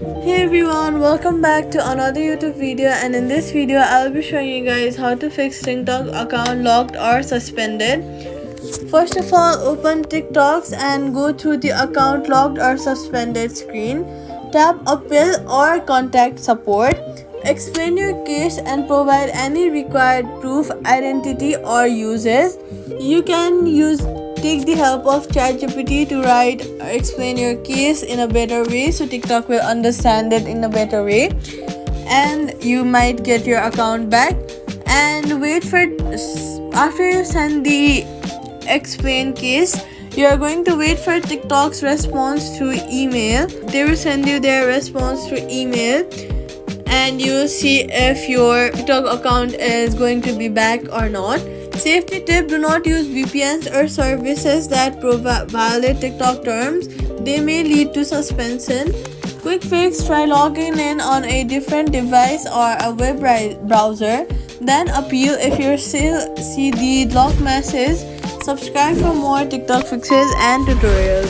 Hey everyone, welcome back to another YouTube video, and in this video I'll be showing you guys how to fix TikTok account locked or suspended. First of all, open TikToks and go through the account locked or suspended screen. Tap appeal or contact support. Explain your case and provide any required proof, identity or uses. You can take the help of ChatGPT to write or explain your case in a better way so TikTok will understand it in a better way, and you might get your account back. And wait for after you send the explain case, you are going to wait for TikTok's response through email. They will send you their response through email, and you will see if your TikTok account is going to be back or not. Safety tip: do not use VPNs or services that violate TikTok terms. They may lead to suspension. Quick fix: try logging in on a different device or a web browser. Then appeal if you still see the lock message. Subscribe for more TikTok fixes and tutorials.